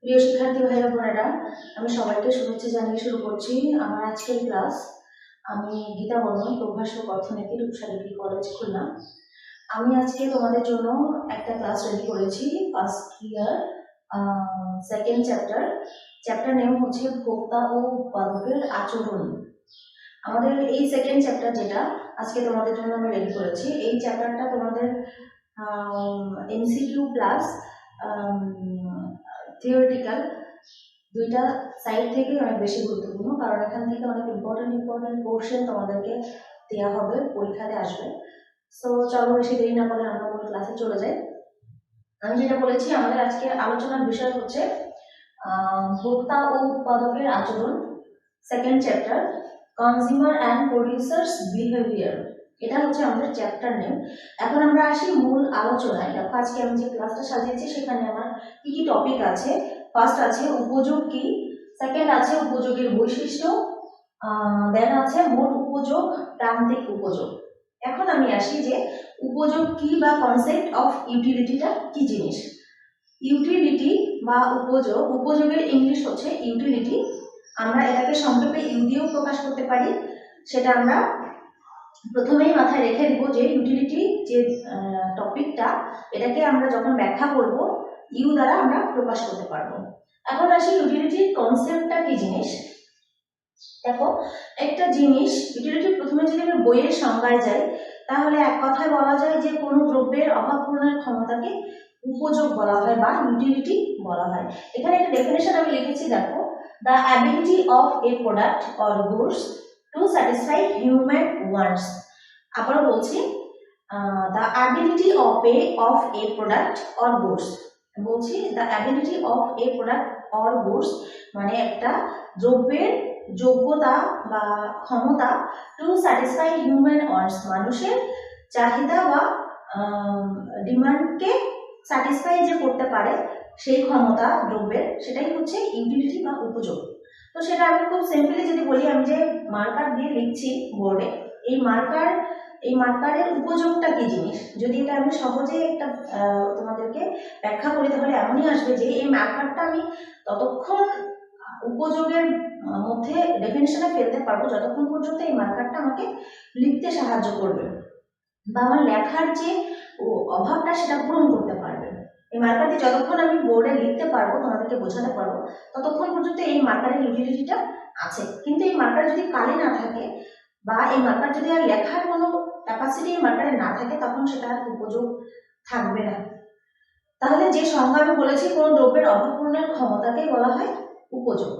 প্রিয় শিক্ষার্থী ভাই বোনেরা, আমি সবাইকে শুভেচ্ছা জানিয়ে শুরু করছি আমার আজকের ক্লাস। আমি গীতা বর্মন, প্রভাষক অর্থনীতি, রূপসা ডিগ্রি কলেজ, খুলনা। আমি আজকে তোমাদের জন্য একটা ক্লাস রেডি করেছি। First year second chapter name হচ্ছে ভোক্তা ও উৎপাদকের আচরণ। আমাদের এই সেকেন্ড চ্যাপ্টার যেটা আজকে তোমাদের জন্য আমি রেডি করেছি, এই চ্যাপ্টারটা তোমাদের এমসিকিউ প্লাস থিওরিটিক্যাল দুইটা সাইড থেকে অনেক বেশি গুরুত্বপূর্ণ, কারণ এখান থেকে অনেক ইম্পর্টেন্ট পোর্শন তোমাদেরকে দেওয়া হবে, পরীক্ষাতে আসবে। সো চলো বেশি দেরি না করে আমরা মূল ক্লাসে চলে যাই। আমি যেটা বলেছি, আমাদের আজকে আলোচনার বিষয় হচ্ছে ভোক্তা ও উৎপাদকের আচরণ, second chapter, consumer and producers behaviour. এটা হচ্ছে আমাদের চ্যাপ্টার নেম। এখন আমরা আসি মূল আলোচনায়। দেখো আজকে আমি যে ক্লাসটা সাজিয়েছি সেখানে আমার কি কি টপিক আছে। ফার্স্ট আছে উপযোগ কি, সেকেন্ড আছে উপযোগের বৈশিষ্ট্য, দেন আছে মোট উপযোগ, প্রান্তিক উপযোগ। এখন আমি আসি যে উপযোগ কি বা কনসেপ্ট অফ ইউটিলিটিটা কি জিনিস। ইউটিলিটি বা উপযোগ, উপযোগের ইংলিশ হচ্ছে ইউটিলিটি। আমরা এটাকে সংক্ষেপে ইউ দিয়েও প্রকাশ করতে পারি। সেটা আমরা প্রথমেই মাথায় রেখে দিব যে ইউটিলিটি যে টপিকটা, এটাকে আমরা যখন ব্যাখ্যা করব ইউ দ্বারা আমরা প্রকাশ করতে পারবো। এখন আসি ইউটিলিটির কনসেপ্টটা কি জিনিস। দেখো একটা জিনিস ইউটিলিটি প্রথমে যদি আমি বইয়ের সংজ্ঞায় যাই, তাহলে এক কথায় বলা যায় যে কোনো দ্রব্যের অভাব পূরণের ক্ষমতাকে উপযোগ বলা হয় বা ইউটিলিটি বলা হয়। এখানে একটা ডেফিনেশন আমি লিখেছি, দেখো, the ability of a product or goods to satisfy human wants। আবারও বলছি, the ability of a product or goods, বলছি the ability of a product or goods মানে একটা দ্রব্যের যোগ্যতা বা ক্ষমতা টু স্যাটিসফাই হিউম্যান ওয়ান্টস, মানুষের চাহিদা বা ডিমান্ডকে স্যাটিসফাই যে করতে পারে সেই ক্ষমতা দ্রব্যের, সেটাই হচ্ছে ইউটিলিটি বা উপযোগ। তো সেটা আমি খুব সিম্পলি যদি বলি, আমি যে মার্কার দিয়ে লিখছি বোর্ডে, এই মার্কারের উপযোগটা কি জিনিস, যদি এটা আমি সহজে একটা তোমাদেরকে ব্যাখ্যা করি, তাহলে এমনই আসবে যে এই মার্কারটা আমি ততক্ষণ উপযোগের মধ্যে ডেফিনেশনে ফেলতে পারবো যতক্ষণ পর্যন্ত এই মার্কারটা আমাকে লিখতে সাহায্য করবে বা আমার লেখার যে অভাবটা সেটা পূরণ করতে পারবে। এই মার্কারটি যতক্ষণ আমি বোর্ডে লিখতে পারবো, তোমাদেরকে বোঝাতে পারবো, ততক্ষণ পর্যন্ত এই মার্কারের ইউটিলিটিটা আছে। কিন্তু এই মার্কার যদি কালি না থাকে বা এই মার্কার যদি আর লেখার কোনো ক্যাপাসিটি এই মার্কারে না থাকে, তখন সেটা আর উপযোগ থাকবে না। তাহলে যে সংজ্ঞা আমি বলেছি, কোনো দ্রব্যের অভাব পূরণের ক্ষমতাকেই বলা হয় উপযোগ।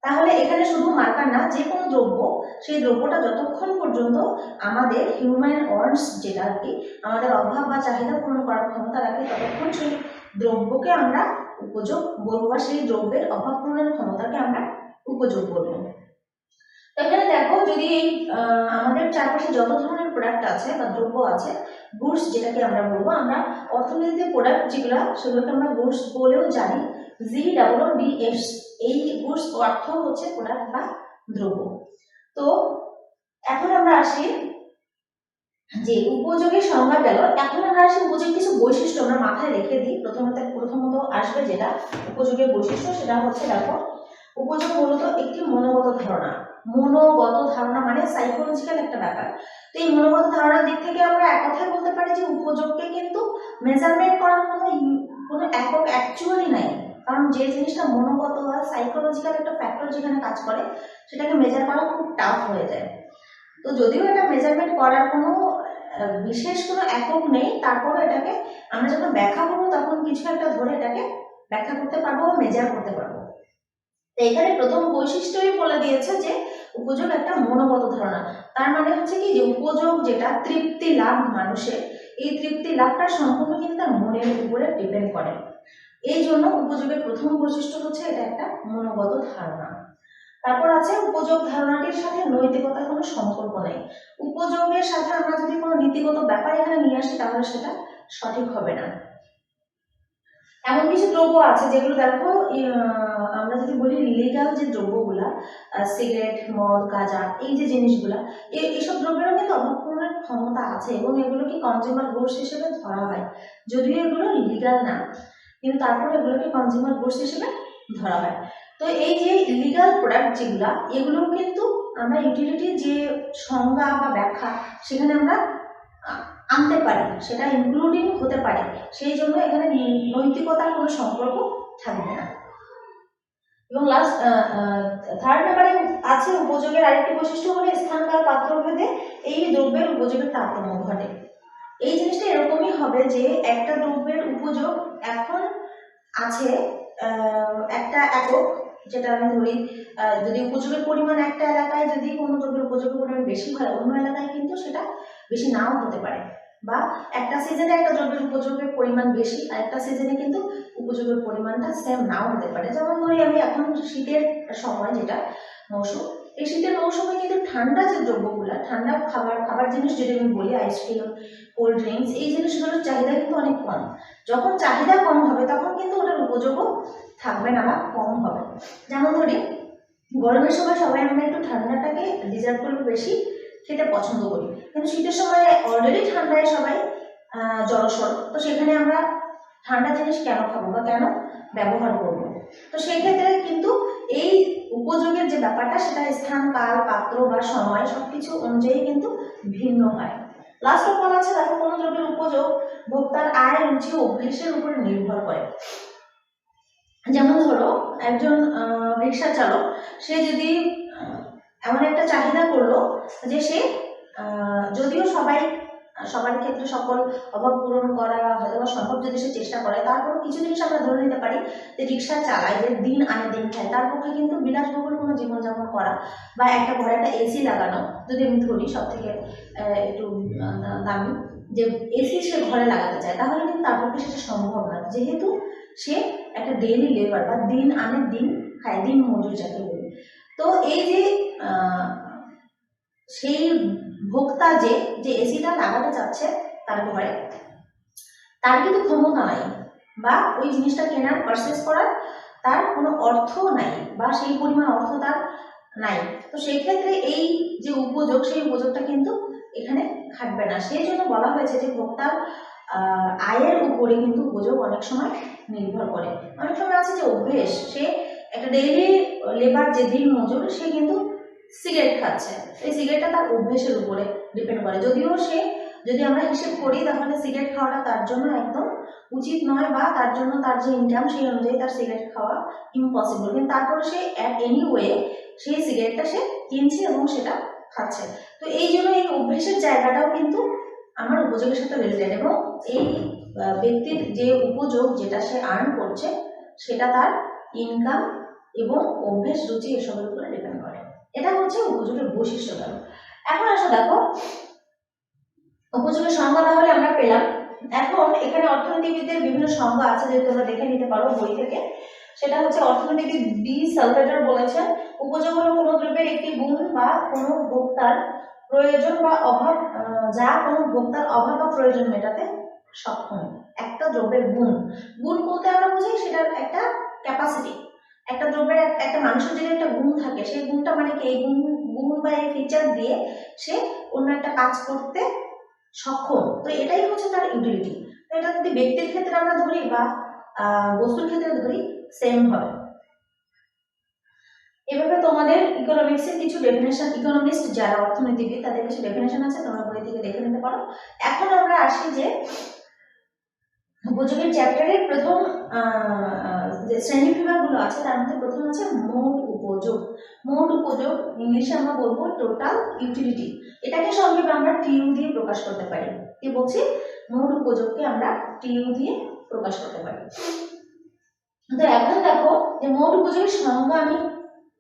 তাহলে এখানে শুধু মার্কার না, যে কোনো দ্রব্য, সেই দ্রব্যটা যতক্ষণ পর্যন্ত আমাদের হিউম্যান ওয়ান্টস, যেটা আর কি আমাদের অভাব বা চাহিদা পূরণ করার ক্ষমতা রাখে, ততক্ষণ সেই দ্রব্যকে আমরা উপযোগ বলবো বা সেই দ্রব্যের অভাব পূরণের ক্ষমতাকে আমরা উপযোগ বলবো। এখানে দেখো, যদি আমাদের চারপাশে যত ধরনের প্রোডাক্ট আছে বা দ্রব্য আছে, গুডস যেটাকে আমরা বলবো, আমরা অর্থনীতিতে প্রোডাক্ট যেগুলো সেগুলোকে আমরা গুডস বলেও জানি, GOODS। এই গুডস অর্থ হচ্ছে প্রোডাক্ট বা দ্রব্য। তো এখন আমরা আসি যে উপযোগের সংজ্ঞা গেল, এখন আমরা আসি উপযোগের কিছু বৈশিষ্ট্য আমরা মাথায় রেখে দিই। প্রথমত আসবে যেটা উপযোগের বৈশিষ্ট্য, সেটা হচ্ছে, দেখো, উপযোগ মূলত একটি মনোগত ধারণা। মনোগত ধারণা মানে সাইকোলজিক্যাল একটা ব্যাপার। তো এই মনোগত ধারণার দিক থেকে আমরা এক কথায় বলতে পারি যে উপযোগকে কিন্তু মেজারমেন্ট করার কোনো একক অ্যাকচুয়ালি নাই। কারণ যে জিনিসটা মনোগত বা সাইকোলজিক্যাল একটা ফ্যাক্টর যেখানে কাজ করে, সেটাকে মেজার করা খুব টাফ হয়ে যায়। তো যদিও এটা মেজারমেন্ট করার কোনো বিশেষ কোনো একক নেই, তারপরে এটাকে আমরা যখন ব্যাখ্যা করবো তখন কিছু একটা ধরে এটাকে ব্যাখ্যা করতে পারবো বা মেজার করতে পারবো। তো এখানে প্রথম বৈশিষ্ট্যই বলে দিয়েছে যে উপযোগ একটা মনোগত ধারণা। তার মানে হচ্ছে কি, যে উপযোগ যেটা তৃপ্তি লাভ মানুষের, এই তৃপ্তি লাভটা সম্পূর্ণ কিন্তু তার মনের উপরে ডিপেন্ড করে। এই জন্য উপযোগের প্রথম বৈশিষ্ট্য হচ্ছে এটা একটা মনোগত ধারণা। তারপর আছে উপযোগ ধারণাটির সাথে নৈতিকতার কোনো সম্পর্ক নেই। উপযোগের সাথে আমরা যদি কোনো নীতিগত ব্যাপার এখানে নিয়ে আসি, তাহলে সেটা সঠিক হবে না। এমন কিছু দ্রব্য আছে যেগুলো, দেখো, আমরা যদি বলি লিগাল যে দ্রব্যগুলা, সিগারেট, মদ, গাঁজা, এই যে জিনিসগুলা, এইসব দ্রব্যেরও কিন্তু অভাব পূরণের ক্ষমতা আছে এবং এগুলোকে কনজিউমার গুডস হিসেবে ধরা হয়, যদিও এগুলো লিগাল না। কিন্তু তারপরে এগুলোকে কনজিউমার গুডস হিসেবে ধরা হয়। তো এই যে লিগাল প্রোডাক্ট যেগুলা, এগুলো কিন্তু আমরা ইউটিলিটির যে সংজ্ঞা বা ব্যাখ্যা সেখানে আমরা আনতে পারি, সেটা ইনক্লুডিং হতে পারে, সেই জন্য এখানে নৈতিকতার কোনো সম্পর্ক থাকবে না। এবং লাস্ট থার্ড নাম্বারে আছে উপযোগের আরেকটি বৈশিষ্ট্য হলো স্থানকাল পাত্রভেদে এই দ্রব্যের উপযোগের তারতম্য ঘটে। এই জিনিসটা এরকমই হবে যে একটা দ্রব্যের উপযোগ এখন আছে একটা একক, যেটা আমি ধরি যদি উপযোগের পরিমাণ একটা এলাকায় যদি কোনো দ্রব্যের উপযোগের পরিমাণ বেশি হয়, অন্য এলাকায় কিন্তু সেটা বেশি নাও হতে পারে, বা একটা সিজনে একটা দ্রব্যের উপযোগের পরিমাণ বেশি আর একটা সিজনে কিন্তু উপযোগের পরিমাণটা সেম নাও হতে পারে। যেমন ধরি আমি এখন শীতের সময় যেটা মৌসুম, এই শীতের মৌসুমে কিন্তু ঠান্ডা যে দ্রব্যগুলো, ঠান্ডা খাবার জিনিস যদি আমি বলি, আইসক্রিম, কোল্ড ড্রিঙ্কস, এই জিনিসগুলোর চাহিদা কিন্তু অনেক কম। যখন চাহিদা কম হবে তখন কিন্তু ওটার উপযোগও থাকবে না বা কম হবে। যেমন ধরি গরমের সময় সবাই আমরা একটু ঠান্ডাটাকে ডিজার্ভগুলো বেশি খেতে পছন্দ করি, কিন্তু শীতের সময় অলরেডি ঠান্ডায় সবাই জড়সড়, তো সেখানে আমরা ঠান্ডা জিনিস কেন খাবো বা কেন ব্যবহার করবো? তো সেই ক্ষেত্রে কিন্তু এই উপযোগের যে ব্যাপারটা সেটা স্থান, কাল, পাত্র বা সময় সবকিছু অনুযায়ী কিন্তু ভিন্ন হয়। লাস্ট অফ অল আছে দেখো, কোনো দ্রব্যের উপযোগ ভোক্তার আয়, রুচি, অভ্যেসের উপর নির্ভর করে। যেমন ধরো একজন রিক্সা চালক, সে যদি এমন একটা চাহিদা করলো যে সে যদিও সবার ক্ষেত্রে সকল অভাব পূরণ করা হয়তো সম্ভব যদি সে চেষ্টা করে, তারপর কিছু জিনিস আমরা ধরে নিতে পারি যে রিক্সা চালায়, যে দিন আনে দিন খায়, তার পক্ষে কিন্তু বিলাসবহুল কোনো জীবনযাপন করা বা একটা ঘরে একটা এসি লাগানো, যদি আমি ধরি সব থেকে একটু দামি, যে এসি সে ঘরে লাগাতে চায়, তাহলে কিন্তু তার পক্ষে সেটা সম্ভব না, যেহেতু সে একটা ডেইলি লেবার বা দিন আনে দিন খায়, দিন মজুর যাকে বলি। তো এই যে সেই ভোক্তা যে এসিটা লাগাতে চাচ্ছে তার ঘরে, তার কিন্তু ক্ষমতা নাই বা ওই জিনিসটা কেনার পারচেস করার তার কোনো অর্থ নাই বা সেই পরিমাণ অর্থ তার নাই। তো সেই ক্ষেত্রে এই যে উপযোগ, সেই উপযোগটা কিন্তু এখানে খাটবে না। সেই জন্য বলা হয়েছে যে ভোক্তার আয়ের উপরে কিন্তু উপযোগ অনেক সময় নির্ভর করে। অনেক সময় আছে যে অভ্যেস, সে একটা ডেইলি লেবার যে দিন মজুর, সে কিন্তু সিগারেট খাচ্ছে, এই সিগারেটটা তার অভ্যেসের উপরে ডিপেন্ড করে। যদিও সে, যদি আমরা হিসেব করি তাহলে সিগারেট খাওয়াটা তার জন্য একদম উচিত নয়, বা তার জন্য তার যে ইনকাম সেই অনুযায়ী তার সিগারেট খাওয়া ইম্পসিবল, কিন্তু তারপরে সে অ্যাট এনি ওয়ে সেই সিগারেটটা সে কিনছে এবং সেটা খাচ্ছে। তো এই জন্য এই অভ্যেসের জায়গাটাও কিন্তু আমার উপযোগের সাথে রিলেটেড, এবং এই ব্যক্তির যে উপযোগ যেটা সে আর্ন করছে সেটা তার ইনকাম এবং অভ্যেস, রুচি এসবের উপরে ডিপেন্ড করে। এটা হচ্ছে উপযোগের বৈশিষ্ট্য। এখন আসো দেখো উপযোগের সংজ্ঞা তাহলে আমরা পেলাম। এখন এখানে অর্থনীতিবিদদের বিভিন্ন সংজ্ঞা আছে, যে তোমরা দেখে নিতে পারো বই থেকে। সেটা হচ্ছে অর্থনীতিবিদ বি সালভেটর বলেছেন, উপযোগ হলো কোনো দ্রব্যের একটি গুণ বা কোনো ভোক্তার প্রয়োজন বা অভাব, যা কোনো ভোক্তার অভাব বা প্রয়োজন মেটাতে সক্ষম। একটা দ্রব্যের গুণ, গুণ বলতে আমরা বুঝি সেটার একটা ক্যাপাসিটি। একটা দ্রব্যের একটা মানুষের যদি একটা গুণ থাকে, সেই গুণটা মানে কি, এই গুণ বা এই ফিচার দিয়ে সে অন্য একটা কাজ করতে সক্ষম। তো এটাই হচ্ছে তার ইউটিলিটি। তো এটা যদি ব্যক্তির ক্ষেত্রে আমরা ধরি বা বস্তুর ক্ষেত্রে ধরি, সেম হবে। এভাবে তোমাদের ইকোনমিক্সের কিছু ডেফিনেশন, ইকোনমিস্ট যারা অর্থনীতিবিদ তাদের কিছু ডেফিনেশন আছে, তোমরা বই থেকে দেখে নিতে পারো। এখন আমরা আসি যে উপযোগের চ্যাপ্টারের প্রথম যে শ্রেণী বিভাগগুলো আছে তার মধ্যে প্রথম আছে মোট উপযোগ। মোট উপযোগ ইংলিশে আমরা বলবো টোটাল ইউটিলিটি। এটাকে সংক্ষেপে আমরা টিইউ দিয়ে প্রকাশ করতে পারি। কি বলছি, মোট উপযোগকে আমরা টিইউ দিয়ে প্রকাশ করতে পারি। তো এখন দেখো যে মোট উপযোগের সংজ্ঞা আমি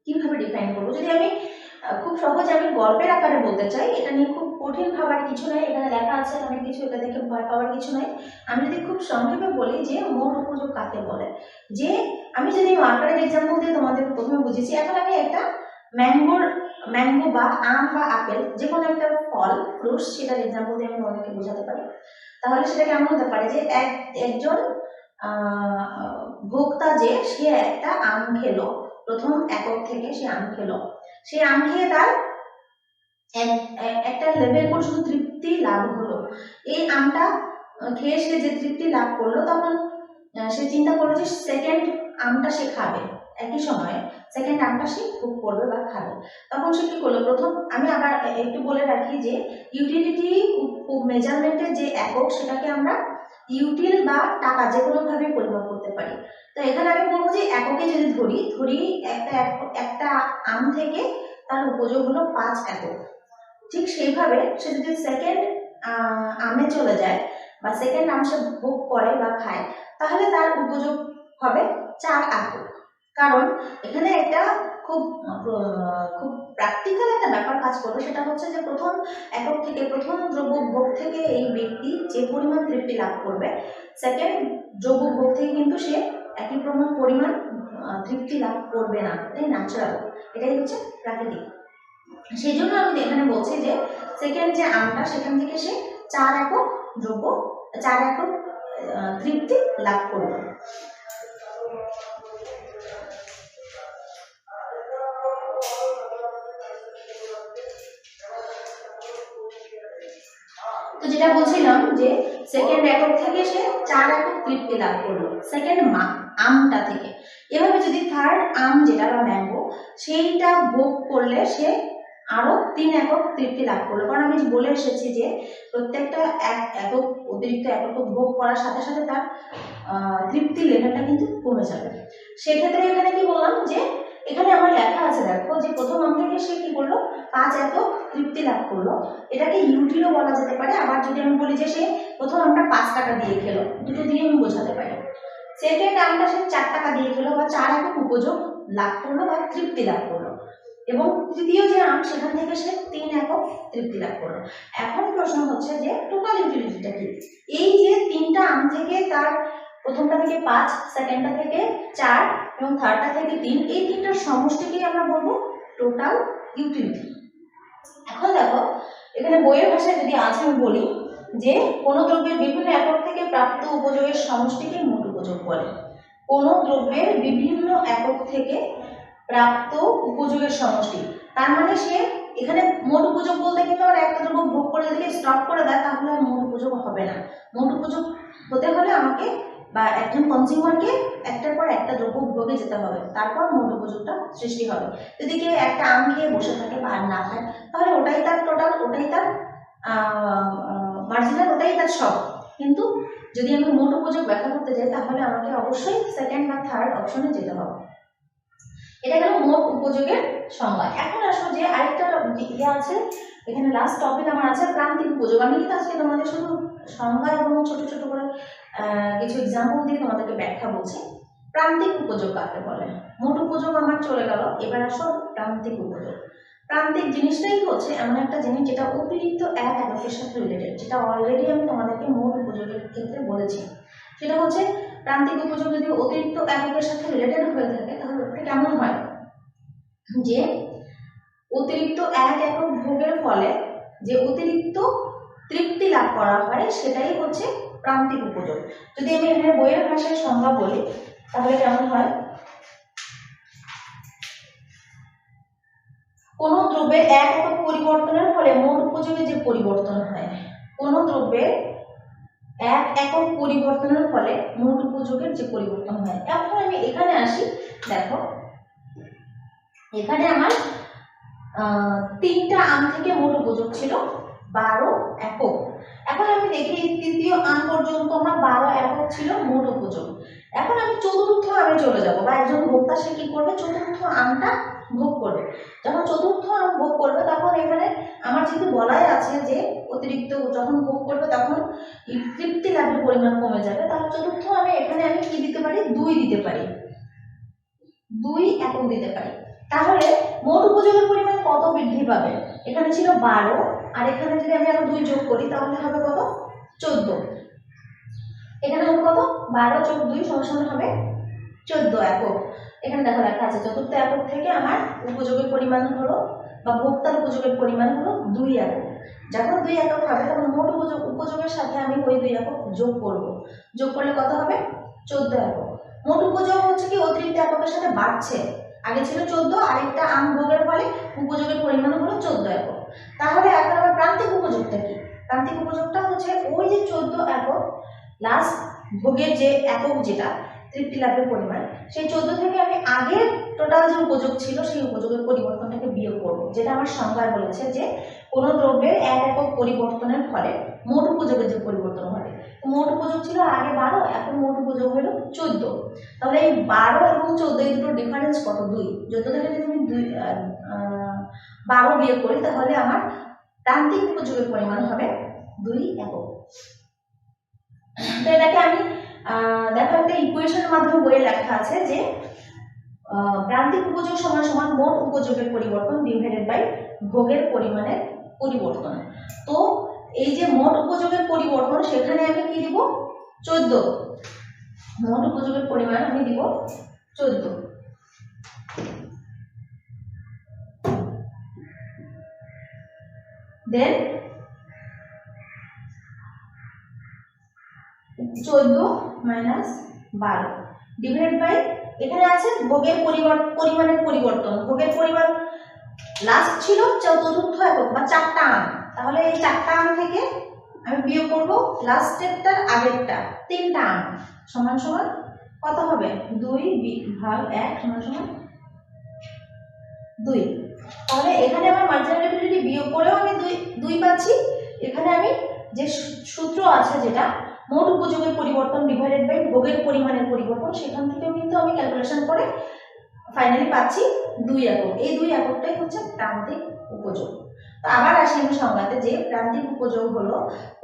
কিভাবে ডিফাইন করবো। যদি আমি খুব সহজে আমি গল্পের আকারে বলতে চাই, এটা নিয়ে খুব কঠিন ভাবার কিছু নাই, এখানে লেখা আছে অনেক কিছু, এটা দেখে ভয় পাওয়ার কিছু নাই। আমি যদি খুব সংক্ষেপে বলি যে মোট উপযোগ কাকে বলে, যে আমি যদি মার্কারের এক্সাম্পল দিয়ে তোমাদের প্রথমে বুঝেছি, এখন আমি একটা ম্যাঙ্গো বা আম বা আপেল যে কোনো একটা ফল, ফ্রুটস, সেটার এক্সাম্পল দিয়ে আমি তোমাদেরকে বোঝাতে পারি। তাহলে সেটা কেমন হতে পারে যে একজন ভোক্তা যে সে একটা আম খেলো, প্রথম একক থেকে সে আম খেলো, সেই আম খেয়ে তার একটা লেভেল পর্যন্ত তৃপ্তি লাভ হলো। এই আমটা খেয়ে সে যে তৃপ্তি লাভ করলো, তখন সে চিন্তা করলো যে সেকেন্ড আমটা সে খাবে, একই সময়ে সেকেন্ড আমটা সে ভোগ করবে বা খাবে। তখন সে কি করলো, প্রথম আমি আবার একটু বলে রাখি যে ইউটিলিটি মেজারমেন্টের যে একক সেটাকে আমরা ইউটিল বা টাকা যে কোনোভাবে পরিমাপ করতে পারি। তো এখানে আমি বলবো যে এককে যদি ধরি একটা আম থেকে তার উপযোগ হলো 5 একক। ঠিক সেইভাবে সে যদি সেকেন্ড আমে চলে যায় বা সেকেন্ড আম সে ভোগ করে বা খায়, তাহলে তার উপযোগ হবে 4 একক। কারণ এখানে একটা খুব প্র্যাকটিক্যাল একটা ব্যাপার কাজ করবে, সেটা হচ্ছে যে প্রথম একক থেকে, প্রথম দ্রব্য ভোগ থেকে এই ব্যক্তি যে পরিমাণ তৃপ্তি লাভ করবে, সেকেন্ড দ্রব্য ভোগ থেকে কিন্তু সে একই পরিমাণ তৃপ্তি লাভ করবে না। এটাই ন্যাচারাল, এটাই হচ্ছে প্রাকৃতিক। সেই জন্য আমি এখানে বলছি যে সেকেন্ড যে আমটা সেখান থেকে সে 4 একক দ্রব্য, 4 একক তৃপ্তি লাভ করবে। তো যেটা বলছিলাম যে সেকেন্ড একক থেকে সে 4 একক তৃপ্তি লাভ করলো সেকেন্ড আমটা থেকে। এভাবে যদি থার্ড আম যেটা বা ম্যাঙ্গো সেইটা ভোগ করলে সে আরো 3 একক তৃপ্তি লাভ করলো। কারণ আমি বলে এসেছি যে প্রত্যেকটা একক অতিরিক্ত একক ভোগ করার সাথে সাথে তার তৃপ্তি লেভেলটা কিন্তু কমে যাবে। সেক্ষেত্রে এখানে কি বললাম যে এখানে আমার লেখা আছে, দেখো যে প্রথম আম থেকে সে কি করলো 5 একক তৃপ্তি লাভ করলো, এটাকে ইউটিলও বলা যেতে পারে। আবার যদি আমি বলি যে সে প্রথম আমটা 5 টাকা দিয়ে খেলো, দুটো দিয়ে আমি বোঝাতে পারি। সেকেন্ড আমটা সে 4 টাকা দিয়ে খেলো বা 4 একক উপযোগ লাভ করলো বা তৃপ্তি লাভ করলো, এবং তৃতীয় যে আম সেখান থেকে সে 3 একক তৃপ্তি লাভ করলো। এখন প্রশ্ন হচ্ছে যে টোটাল ইউটিলিটিটা কি? এই যে 3টা আম থেকে তার প্রথমটা থেকে 5, সেকেন্ডটা থেকে 4 এবং থার্ডটা থেকে 3, এই 3টার সমষ্টিকেই আমরা বলবো টোটাল ইউটিলিটি। এখন দেখো এখানে বইয়ের ভাষায় যদি আছে আমি বলি যে কোন দ্রব্যের বিভিন্ন একক থেকে প্রাপ্ত উপযোগের সমষ্টিকে মোট উপযোগ বলে। কোন দ্রব্যের বিভিন্ন একক থেকে প্রাপ্ত উপযোগের সমষ্টি, তার মানে সে এখানে মোট উপযোগ বলতে কিন্তু আর একটা দ্রব্য ভোগ করে যদি স্টপ করে দেয় তাহলে মোট উপযোগ হবে না। মোট উপযোগ হতে হলে আমাকে বা একজন কনজিউমারকে একটার পর একটা দ্রব্য ভোগে যেতে হবে, তারপর মোট উপযোগটা সৃষ্টি হবে। যদি কেউ একটা আম খেয়ে বসে থাকে বা আর না খায় তাহলে ওটাই তার টোটাল, ওটাই তার মার্জিনাল, ওটাই তার সব। কিন্তু যদি আমি মোট উপযোগ ব্যাখ্যা করতে যাই তাহলে আমাকে অবশ্যই সেকেন্ড বা থার্ড অপশনে যেতে হবে। এটা গেল মোট উপযোগের সংজ্ঞা। এখন আসো যে আরেকটা ইয়ে আছে, এখানে লাস্ট টপিক আমার আছে প্রান্তিক উপযোগ। আমি কিন্তু আজকে তোমাদের শুধু সংজ্ঞা এবং ছোট ছোট করে কিছু এক্সাম্পল দিয়ে তোমাদেরকে ব্যাখ্যা বলছি। প্রান্তিক উপযোগ কাকে বলে? মোট উপযোগ আমার চলে গেল, এবার আসো প্রান্তিক উপযোগ। প্রান্তিক জিনিসটাই হচ্ছে এমন একটা জিনিস যেটা অতিরিক্ত এক এককের সাথে রিলেটেড, যেটা অলরেডি আমি তোমাদেরকে মোট উপযোগের ক্ষেত্রে বলেছি। সেটা হচ্ছে প্রান্তিক উপযোগ যদি অতিরিক্ত এককের সাথে রিলেটেড হয়ে থাকে তাহলে ওটা কেমন হয়, যে অতিরিক্ত এক একক ভোগের ফলে যে অতিরিক্ত তৃপ্তি লাভ করা হয় সেটাই হচ্ছে প্রান্তিক উপযোগ। যদি আমি এখানে বইয়ের ভাষায় সংজ্ঞা বলি তাহলে কেমন হয়, কোন দ্রব্যের এক একক পরিবর্তনের ফলে মোট উপযোগে যে পরিবর্তন হয়, কোন দ্রব্যের এক একক পরিবর্তনের ফলে মোট উপযোগের যে পরিবর্তন হয়। এখন আমি এখানে আসি, দেখো এখানে আমার 3টা আম থেকে মোট উপযোগ ছিল 12 একক। এখন আমি দেখি তৃতীয় আম পর্যন্ত আমার 12 একক ছিল মোট উপযোগ। এখন আমি চতুর্থ আমে চলে যাব, বা একজন ভোক্তা সে কি করবে, চতুর্থ আমটা ভোগ করবে। যখন চতুর্থ আম ভোগ করবে তখন এখানে আমার যেহেতু বলাই আছে যে অতিরিক্ত যখন ভোগ করবে তখন তৃপ্তি লাভের পরিমাণ কমে যাবে, তাহলে চতুর্থ আমে এখানে আমি কি দিতে পারি, 2 দিতে পারি, 2 একক দিতে পারি। তাহলে মোট উপযোগের পরিমাণ কত বৃদ্ধি পাবে? এখানে ছিল 12 আর এখানে যদি আমি আরো 2 যোগ করি তাহলে হবে কত, 14। এখানে হবে কত, 12 যোগ 2 সমান হবে 14 একক। এখানে দেখো লেখা আছে চতুর্থ একক থেকে আমার উপযোগের পরিমাণ হলো বা ভোক্তার উপযোগের পরিমাণ হলো 2 একক। যখন 2 একক হবে তখন মোট উপযোগের সাথে আমি ওই 2 একক যোগ করব, যোগ করলে কত হবে, 14 একক। মোট উপযোগ হচ্ছে কি অতিরিক্ত এককের সাথে বাড়ছে, আগে ছিল 14, আরেকটা আম ভোগের ফলে উপযোগের পরিমাণ হলো 14 একক। তাহলে এখন আমার প্রান্তিক উপযোগটা কি? প্রান্তিক উপযোগটা হচ্ছে ওই যে 14 একক প্লাস ভোগের যে একক যেটা তৃপ্তি লাভের পরিমাণ, সেই 14 থেকে আমি আগের টোটাল যে উপযোগ ছিল সেই উপযোগের পরিবর্তনটাকে বিয়োগ করব, যেটা আমার সংজ্ঞায় বলেছে যে কোনো দ্রব্যের এক একক পরিবর্তনের ফলে মোট উপযোগের যে পরিবর্তন ঘটে। মোট উপযোগ ছিল আগে 12, এখন মোট উপযোগ হলো 14। তাহলে এই 12 এবং 14 এই দুটোর ডিফারেন্স কত? 2। 14 থেকে যদি আমি 12 বিয়োগ করি তাহলে আমার প্রান্তিক উপযোগের পরিমাণ হবে 2 একক। তো এটাকে আমি দেখো একটা ইকুয়েশনের মাধ্যমে বইয়ে লেখা আছে যে প্রান্তিক উপযোগ সমান সমান মোট উপযোগের পরিবর্তন ডিভাইডেড বাই ভোগের পরিমাণের পরিবর্তন। তো এই যে মোট উপযোগের পরিবর্তন সেখানে আমি কি দিব? 14। মোট উপযোগের পরিমাণ আমি দিব 14। দেন 14 মাইনাস 12 ডিভাইড বাই এখানে আছে ভোগের পরিমাণের পরিবর্তন। ভোগের পরিমাণ লাস্ট ছিল চতুর্থ একক বা 4টা আম, তাহলে এই 4টা আম থেকে আমি বিয়োগ করব লাস্টেরটার আগেরটা 3টা আম, সমান সমান কত হবে? 2 ভাগ 1 সমান সমান 2। তাহলে এখানে আমার মার্জিনালিটি বিয়োগ করেও আমি 2 পাচ্ছি। এখানে আমি যে সূত্র আছে যেটা মোট উপযোগের পরিবর্তন ডিভাইডেড বাই ভোগের পরিমাণের পরিবর্তন, সেখান থেকেও কিন্তু আমি ক্যালকুলেশন করে ফাইনালি পাচ্ছি 2 একক। এই 2 এককটাই হচ্ছে প্রান্তিক উপযোগ। তো আবার আসি আমি সংজ্ঞাতে যে প্রান্তিক উপযোগ হলো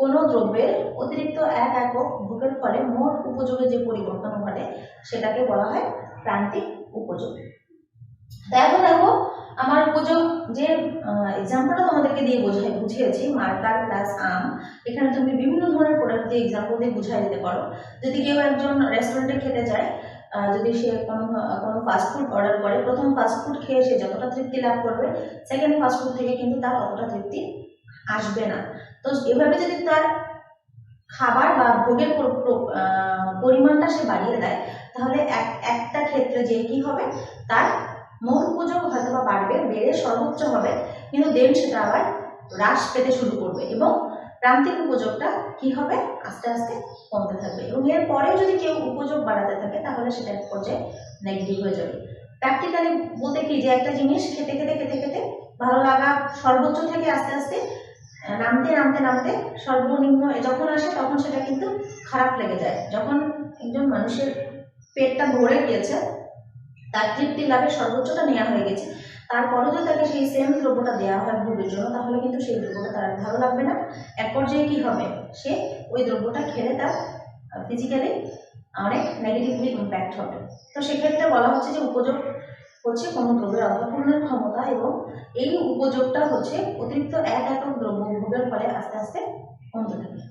কোনো দ্রব্যের অতিরিক্ত 1 একক ভোগের ফলে মোট উপযোগের যে পরিবর্তন ঘটে সেটাকে বলা হয় প্রান্তিক উপযোগ। এখন দেখো আমার উপযোগ যে এক্সাম্পলটা তোমাদেরকে দিয়ে বুঝিয়েছি মার্কার প্লাস আম, এখানে তুমি বিভিন্ন ধরনের প্রোডাক্ট দিয়ে এক্সাম্পল দিয়ে বুঝাই দিতে পারো। যদি কেউ একজন রেস্টুরেন্টে খেতে যায়, যদি সে কোনো ফাস্টফুড অর্ডার করে, প্রথম ফাস্টফুড খেয়ে সে যতটা তৃপ্তি লাভ করবে, সেকেন্ড ফাস্টফুড থেকে কিন্তু তার অতটা তৃপ্তি আসবে না। তো এভাবে যদি তার খাবার বা ভোগের পরিমাণটা সে বাড়িয়ে দেয়, তাহলে একটা ক্ষেত্রে যে কি হবে, তার মোট উপযোগ হয়তো বা বাড়বে, বেড়ে সর্বোচ্চ হবে, কিন্তু দেন সেটা আবার হ্রাস পেতে শুরু করবে এবং প্রান্তিক উপযোগটা কি হবে? আস্তে আস্তে কমতে থাকবে। এবং এর পরেও যদি কেউ উপযোগ বাড়াতে থাকে তাহলে সেটা এক পর্যায়ে নেগেটিভ হয়ে যাবে। প্র্যাকটিক্যালি বলতে কি, যে একটা জিনিস খেতে খেতে খেতে খেতে ভালো লাগা সর্বোচ্চ থেকে আস্তে আস্তে নামতে নামতে নামতে সর্বনিম্ন যখন আসে তখন সেটা কিন্তু খারাপ লেগে যায়। যখন একজন মানুষের পেটটা ভরে গিয়েছে, তার তৃপ্তি লাভের সর্বোচ্চটা নেওয়া হয়ে গেছে, তারপরেও যদি তাকে সেই সেম দ্রব্যটা দেওয়া হয় ভোগের জন্য, তাহলে কিন্তু সেই দ্রব্যটা তার ভালো লাগবে না। এক পর্যায়ে কি হবে, সে ওই দ্রব্যটা খেলে তার ফিজিক্যালি অনেক নেগেটিভলি ইম্প্যাক্ট হবে। তো সেক্ষেত্রে বলা হচ্ছে যে উপযোগ হচ্ছে কোনো দ্রব্যের অর্থপূর্ণের ক্ষমতা, এবং এই উপযোগটা হচ্ছে অতিরিক্ত 1 একক দ্রব্য ভোগের ফলে আস্তে আস্তে কমতে থাকে।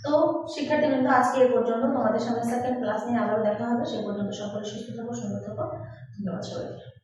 তো শিক্ষার্থীবৃন্দ, আজকে এ পর্যন্ত। তোমাদের সামনে সেকেন্ড ক্লাস নিয়ে আবারও দেখা হবে। সে পর্যন্ত সকলে সুস্থ থাকো, সুন্দর থাকো। ধন্যবাদ সবাইকে।